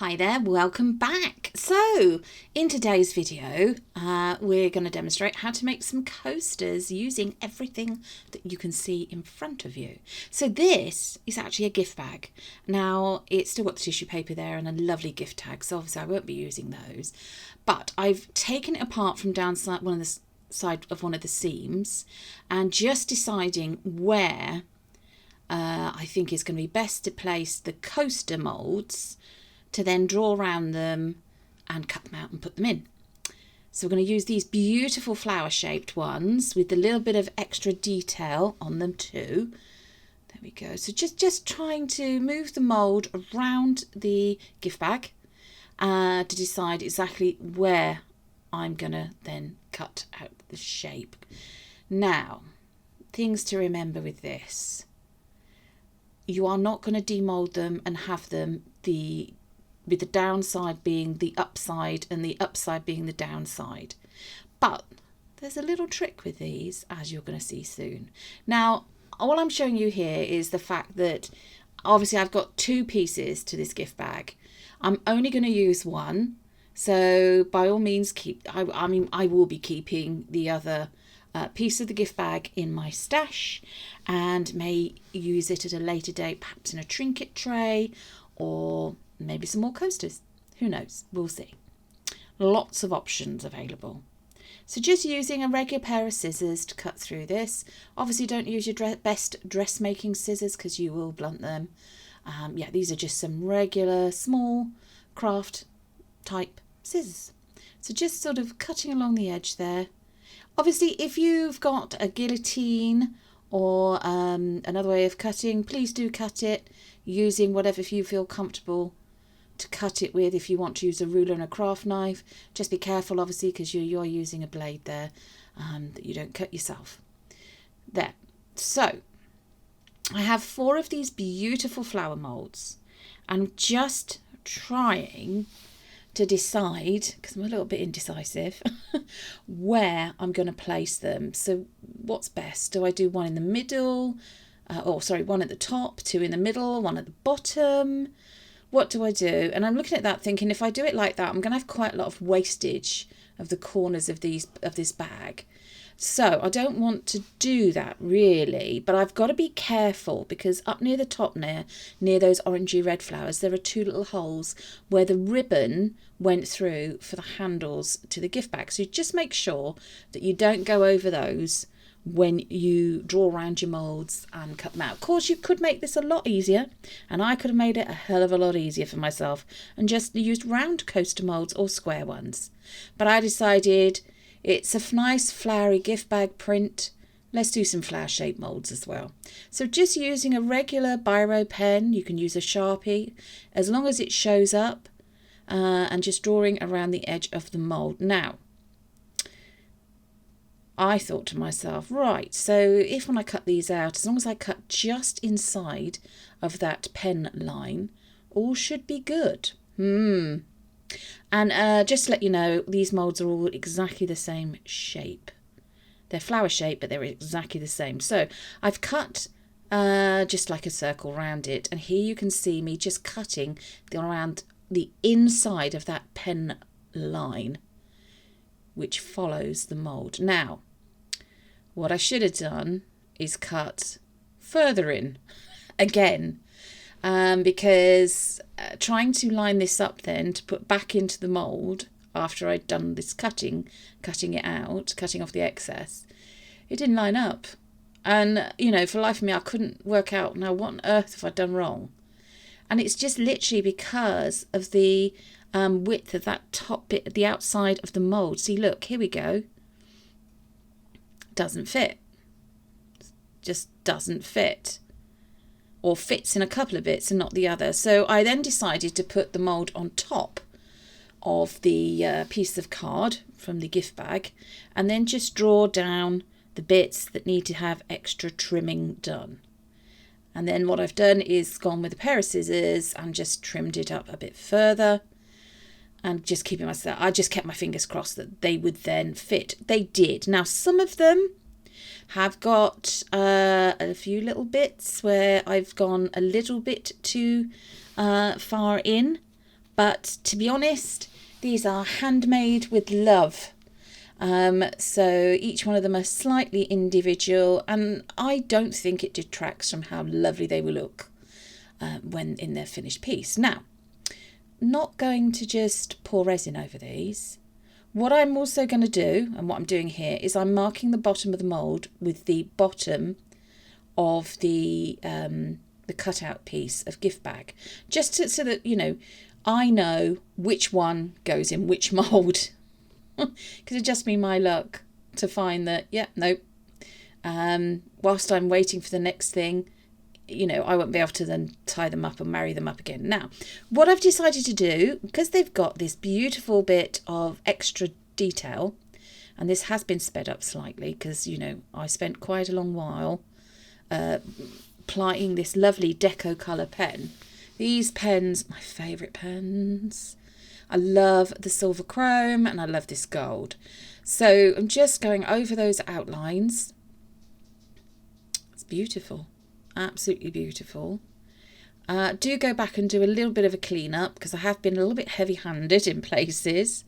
Hi there, welcome back. So in today's video we're going to demonstrate how to make some coasters using everything that you can see in front of you. So this is actually a gift bag. Now it's still got the tissue paper there and a lovely gift tag, so obviously I won't be using those, but I've taken it apart from downside one of the side of one of the seams and just deciding where I think is going to be best to place the coaster moulds to then draw around them and cut them out and put them in. So we're going to use these beautiful flower shaped ones with a little bit of extra detail on them too. There we go. So just trying to move the mould around the gift bag to decide exactly where I'm going to then cut out the shape. Now, things to remember with this. You are not going to demold them and have them with the downside being the upside and the upside being the downside. But there's a little trick with these, as you're going to see soon. Now, all I'm showing you here is the fact that obviously I've got two pieces to this gift bag. I'm only going to use one. So by all means, I will be keeping the other piece of the gift bag in my stash and may use it at a later date, perhaps in a trinket tray or maybe some more coasters. Who knows? We'll see. Lots of options available. So just using a regular pair of scissors to cut through this. Obviously don't use your best dressmaking scissors because you will blunt them. Yeah, these are just some regular small craft type scissors. So just sort of cutting along the edge there. Obviously if you've got a guillotine or another way of cutting, please do cut it using whatever you feel comfortable to cut it with. If you want to use a ruler and a craft knife, just be careful obviously because you're using a blade there that you don't cut yourself. There. So I have 4 of these beautiful flower moulds. I'm just trying to decide, because I'm a little bit indecisive, where I'm going to place them. So what's best? Do I do one in the middle? One at the top, 2 in the middle, 1 at the bottom? What do I do? And I'm looking at that thinking if I do it like that, I'm going to have quite a lot of wastage of the corners of this bag. So I don't want to do that really, but I've got to be careful because up near the top near those orangey red flowers, there are 2 little holes where the ribbon went through for the handles to the gift bag. So you just make sure that you don't go over those when you draw around your moulds and cut them out. Of course, you could make this a lot easier, and I could have made it a hell of a lot easier for myself and just used round coaster moulds or square ones. But I decided it's a nice flowery gift bag print. Let's do some flower shaped moulds as well. So just using a regular biro pen, you can use a Sharpie, as long as it shows up, and just drawing around the edge of the mould. Now, I thought to myself, right, so if when I cut these out, as long as I cut just inside of that pen line, all should be good. And just to let you know, these moulds are all exactly the same shape. They're flower shaped, but they're exactly the same. So I've cut just like a circle around it. And here you can see me just cutting around the inside of that pen line, which follows the mould. Now, what I should have done is cut further in again, because trying to line this up then to put back into the mould after I'd done this cutting it out, cutting off the excess, it didn't line up. And, you know, for the life of me, I couldn't work out now what on earth have I done wrong. And it's just literally because of the width of that top bit at the outside of the mould. See, look, here we go. Doesn't fit. Just doesn't fit. Or fits in a couple of bits and not the other. So I then decided to put the mould on top of the piece of card from the gift bag and then just draw down the bits that need to have extra trimming done. And then what I've done is gone with a pair of scissors and just trimmed it up a bit further. And just keeping myself, I just kept my fingers crossed that they would then fit. They did. Now, some of them have got a few little bits where I've gone a little bit too far in, But to be honest, these are handmade with love. So each one of them are slightly individual, and I don't think it detracts from how lovely they will look when in their finished piece. Now, not going to just pour resin over these. What I'm also going to do, and what I'm doing here, is I'm marking the bottom of the mould with the bottom of the cutout piece of gift bag, just so that, you know, I know which one goes in which mould. Because it'd just be my luck to find that, yeah, nope. Whilst I'm waiting for the next thing, you know, I won't be able to then tie them up and marry them up again. Now, what I've decided to do, because they've got this beautiful bit of extra detail, and this has been sped up slightly because, you know, I spent quite a long while applying this lovely Deco Colour pen. These pens, my favourite pens. I love the silver chrome and I love this gold. So I'm just going over those outlines. It's beautiful. Absolutely beautiful. Do go back and do a little bit of a clean up because I have been a little bit heavy handed in places.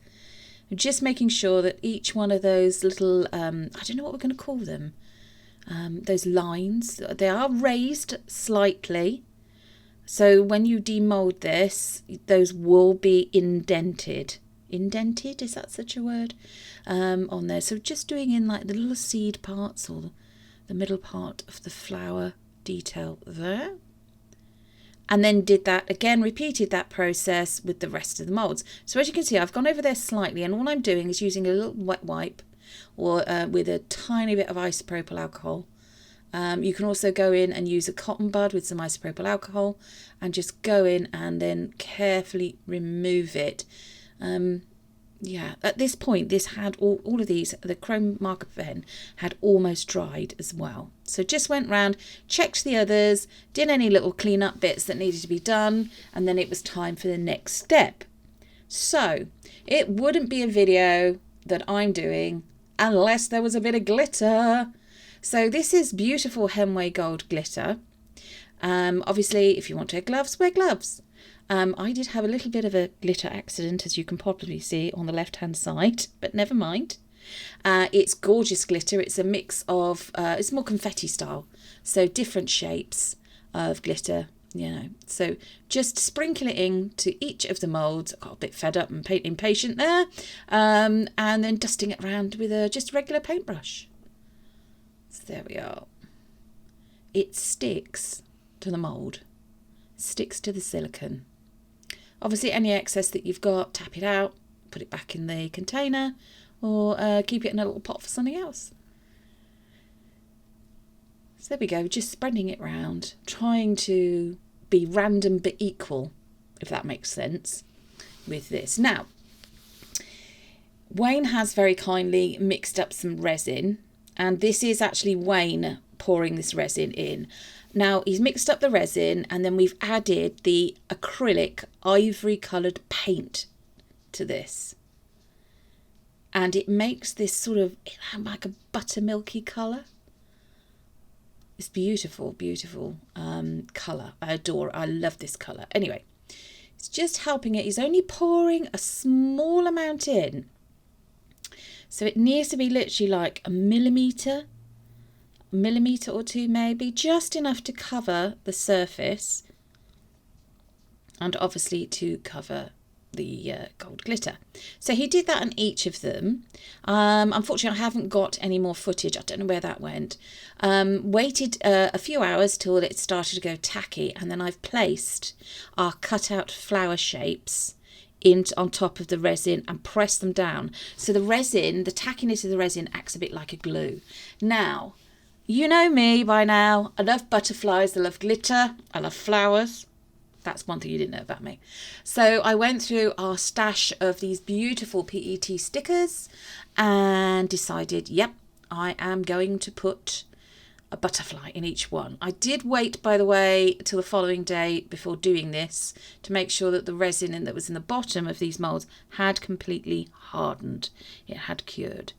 I'm just making sure that each one of those little, I don't know what we're going to call them, those lines, they are raised slightly. So when you demold this, those will be indented. Indented, is that such a word? On there. So just doing in like the little seed parts or the middle part of the flower detail there. And then did that again, repeated that process with the rest of the moulds. So as you can see, I've gone over there slightly, and all I'm doing is using a little wet wipe or with a tiny bit of isopropyl alcohol. You can also go in and use a cotton bud with some isopropyl alcohol and just go in and then carefully remove it. Yeah, at this point, this had all of these, the chrome marker pen had almost dried as well. So just went round, checked the others, did any little clean up bits that needed to be done, and then it was time for the next step. So it wouldn't be a video that I'm doing unless there was a bit of glitter. So this is beautiful Hemway Gold glitter. Obviously, if you want to wear gloves, wear gloves. I did have a little bit of a glitter accident, as you can probably see on the left-hand side, but never mind. It's gorgeous glitter. It's a mix of, it's more confetti style, so different shapes of glitter, you know. So just sprinkle it into each of the moulds. I got a bit fed up and impatient there, and then dusting it around with just a regular paintbrush. So there we are. It sticks to the mould, sticks to the silicone. Obviously any excess that you've got, tap it out, put it back in the container, or keep it in a little pot for something else. So there we go, just spreading it round, trying to be random but equal, if that makes sense, with this. Now, Wayne has very kindly mixed up some resin, and this is actually Wayne pouring this resin in. Now, he's mixed up the resin, and then we've added the acrylic ivory coloured paint to this. And it makes this sort of like a buttermilky colour. It's beautiful, beautiful colour. I love this colour. Anyway, it's just helping it. He's only pouring a small amount in. So it needs to be literally like a millimetre or two maybe, just enough to cover the surface and obviously to cover the gold glitter. So he did that on each of them. Unfortunately, I haven't got any more footage. I don't know where that went. Waited a few hours till it started to go tacky, and then I've placed our cut out flower shapes on top of the resin and press them down. So the resin, the tackiness of the resin acts a bit like a glue. Now, you know me by now. I love butterflies, I love glitter, I love flowers. That's one thing you didn't know about me. So I went through our stash of these beautiful PET stickers and decided, yep, I am going to put a butterfly in each one. I did wait, by the way, till the following day before doing this to make sure that the resin that was in the bottom of these moulds had completely hardened. It had cured.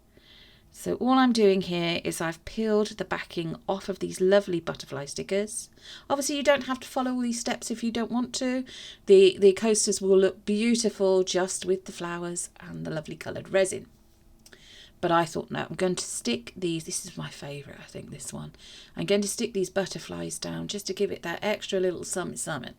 So all I'm doing here is I've peeled the backing off of these lovely butterfly stickers. Obviously you don't have to follow all these steps if you don't want to. The coasters will look beautiful just with the flowers and the lovely coloured resin. But I thought, no, I'm going to stick these, this is my favourite, I think, this one. I'm going to stick these butterflies down just to give it that extra little something.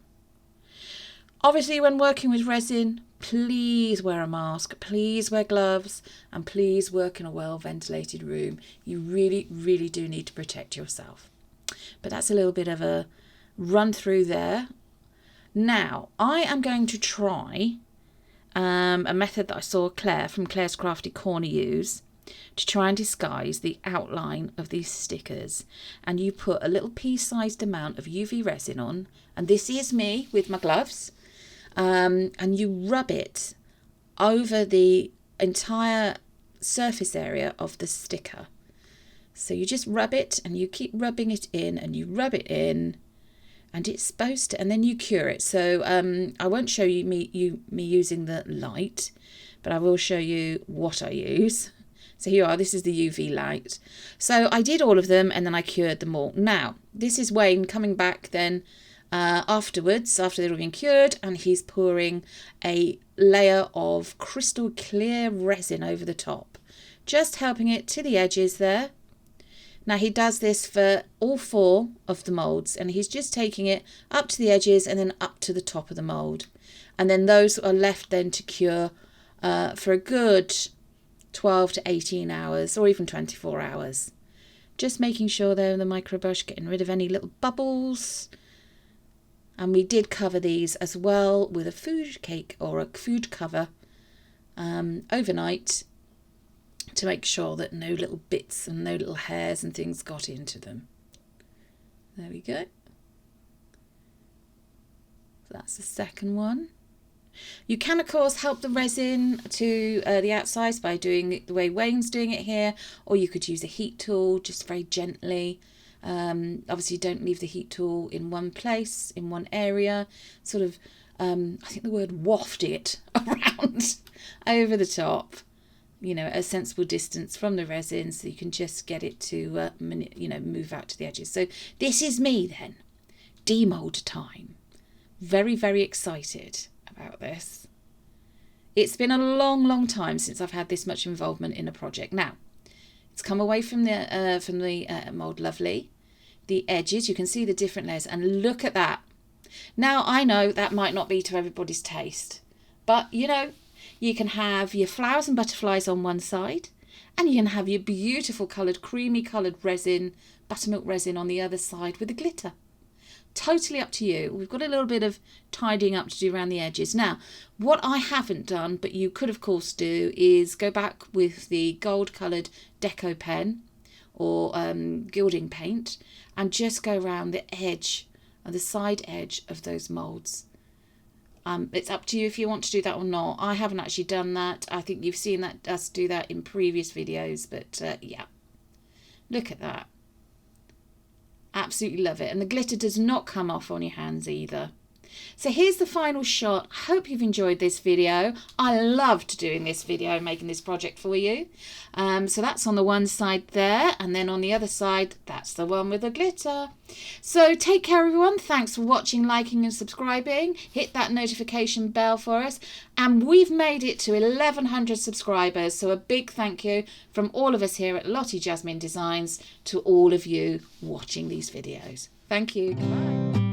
Obviously, when working with resin, please wear a mask, please wear gloves, and please work in a well-ventilated room. You really, really do need to protect yourself. But that's a little bit of a run through there. Now, I am going to try a method that I saw Claire from Claire's Crafty Corner use to try and disguise the outline of these stickers. And you put a little pea-sized amount of UV resin on, and this is me with my gloves. And you rub it over the entire surface area of the sticker. So you just rub it and you keep rubbing it in and you rub it in, and it's supposed to, and then you cure it. So I won't show you me using the light, but I will show you what I use. So here you are, this is the UV light. So I did all of them and then I cured them all. Now, this is Wayne coming back then afterwards, after they've all been cured, and he's pouring a layer of crystal clear resin over the top, just helping it to the edges there. Now he does this for all 4 of the moulds, and he's just taking it up to the edges and then up to the top of the mould. And then those are left then to cure for a good 12 to 18 hours or even 24 hours. Just making sure they're in the microbrush, getting rid of any little bubbles. And we did cover these as well with a food cake or a food cover overnight to make sure that no little bits and no little hairs and things got into them. There we go. That's the second one. You can, of course, help the resin to the outsides by doing it the way Wayne's doing it here, or you could use a heat tool just very gently. Obviously, don't leave the heat tool in one place, in one area. Sort of, I think the word waft it around over the top, you know, at a sensible distance from the resin, so you can just get it to, move out to the edges. So this is me then, demold time. Very, very excited about this. It's been a long, long time since I've had this much involvement in a project. Now, it's come away from the mould lovely. The edges, you can see the different layers, and look at that. Now, I know that might not be to everybody's taste, but you know, you can have your flowers and butterflies on one side, and you can have your beautiful coloured, creamy coloured resin, buttermilk resin on the other side with the glitter. Totally up to you. We've got a little bit of tidying up to do around the edges. Now, what I haven't done, but you could of course do, is go back with the gold coloured deco pen or gilding paint and just go around the edge and the side edge of those moulds. It's up to you if you want to do that or not. I haven't actually done that. I think you've seen us do that in previous videos, but yeah, look at that. Absolutely love it. And the glitter does not come off on your hands either. So here's the final shot. I hope you've enjoyed this video. I loved doing this video, making this project for you. So that's on the one side there, and then on the other side, that's the one with the glitter. So take care, everyone. Thanks for watching, liking and subscribing. Hit that notification bell for us. And we've made it to 1,100 subscribers. So a big thank you from all of us here at Lottie Jasmine Designs to all of you watching these videos. Thank you. Bye.